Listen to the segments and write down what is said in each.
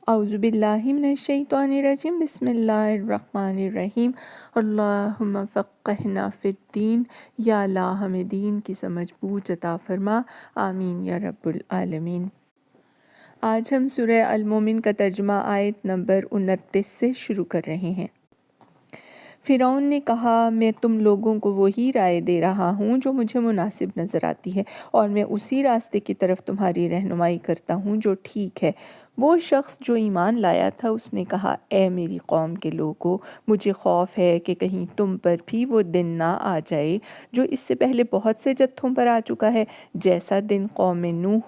اعوذ باللہ من الشیطان الرجیم، بسم اللہ الرحمن الرحیم۔ اللہم فقہنا فی الدین، یا اللہ ہمیں دین کی سمجھ بوجھ عطا فرما، آمین یا رب العالمین۔ آج ہم سورہ المومن کا ترجمہ آیت نمبر 29 سے شروع کر رہے ہیں۔ فرعون نے کہا، میں تم لوگوں کو وہی رائے دے رہا ہوں جو مجھے مناسب نظر آتی ہے، اور میں اسی راستے کی طرف تمہاری رہنمائی کرتا ہوں جو ٹھیک ہے۔ وہ شخص جو ایمان لایا تھا اس نے کہا، اے میری قوم کے لوگو، مجھے خوف ہے کہ کہیں تم پر بھی وہ دن نہ آ جائے جو اس سے پہلے بہت سے جتھوں پر آ چکا ہے، جیسا دن قوم نوح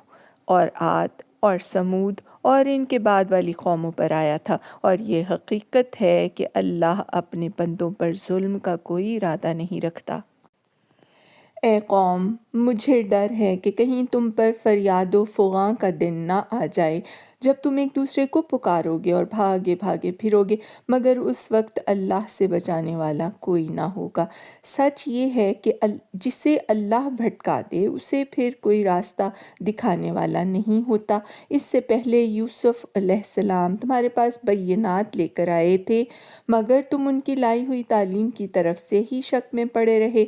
اور عاد اور سمود اور ان کے بعد والی قوموں پر آیا تھا، اور یہ حقیقت ہے کہ اللہ اپنے بندوں پر ظلم کا کوئی ارادہ نہیں رکھتا۔ اے قوم، مجھے ڈر ہے کہ کہیں تم پر فریاد و فغاں کا دن نہ آ جائے جب تم ایک دوسرے کو پکارو گے اور بھاگے بھاگے پھرو گے، مگر اس وقت اللہ سے بچانے والا کوئی نہ ہوگا۔ سچ یہ ہے کہ جسے اللہ بھٹکا دے اسے پھر کوئی راستہ دکھانے والا نہیں ہوتا۔ اس سے پہلے یوسف علیہ السلام تمہارے پاس بینات لے کر آئے تھے، مگر تم ان کی لائی ہوئی تعلیم کی طرف سے ہی شک میں پڑے رہے۔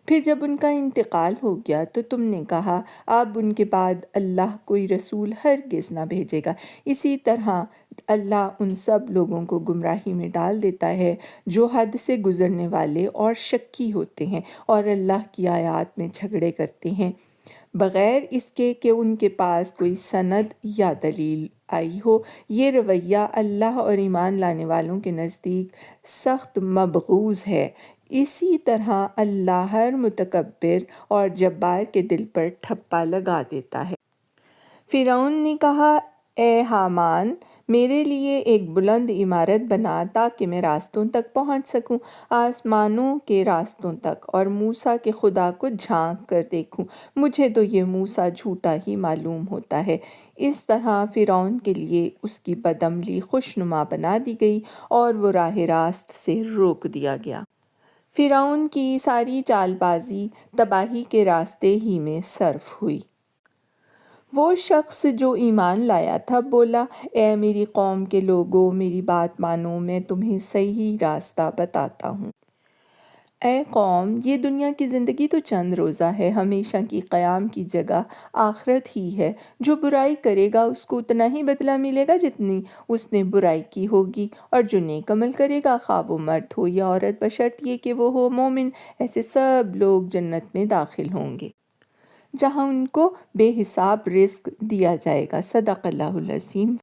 پھر جب ان کا انتقال ہو گیا تو تم نے کہا، اب ان کے بعد اللہ کوئی رسول ہرگز نہ بھیجے گا۔ اسی طرح اللہ ان سب لوگوں کو گمراہی میں ڈال دیتا ہے جو حد سے گزرنے والے اور شکی ہوتے ہیں اور اللہ کی آیات میں جھگڑے کرتے ہیں، بغیر اس کے کہ ان کے پاس کوئی سند یا دلیل آئی ہو۔ یہ رویہ اللہ اور ایمان لانے والوں کے نزدیک سخت مبغوض ہے۔ اسی طرح اللہ ہر متکبر اور جبار کے دل پر ٹھپا لگا دیتا ہے۔ فرعون نے کہا، اے حامان، میرے لیے ایک بلند عمارت بنا تاکہ میں راستوں تک پہنچ سکوں، آسمانوں کے راستوں تک، اور موسیٰ کے خدا کو جھانک کر دیکھوں۔ مجھے تو یہ موسیٰ جھوٹا ہی معلوم ہوتا ہے۔ اس طرح فرعون کے لیے اس کی بدعملی خوشنما بنا دی گئی اور وہ راہ راست سے روک دیا گیا۔ فرعون کی ساری چال بازی تباہی کے راستے ہی میں صرف ہوئی۔ وہ شخص جو ایمان لایا تھا بولا، اے میری قوم کے لوگو، میری بات مانو، میں تمہیں صحیح راستہ بتاتا ہوں۔ اے قوم، یہ دنیا کی زندگی تو چند روزہ ہے، ہمیشہ کی قیام کی جگہ آخرت ہی ہے۔ جو برائی کرے گا اس کو اتنا ہی بدلہ ملے گا جتنی اس نے برائی کی ہوگی، اور جو نیک عمل کرے گا، خواہ وہ مرد ہو یا عورت، بشرط یہ کہ وہ ہو مومن، ایسے سب لوگ جنت میں داخل ہوں گے جہاں ان کو بے حساب رزق دیا جائے گا۔ صدق اللہ العظیم۔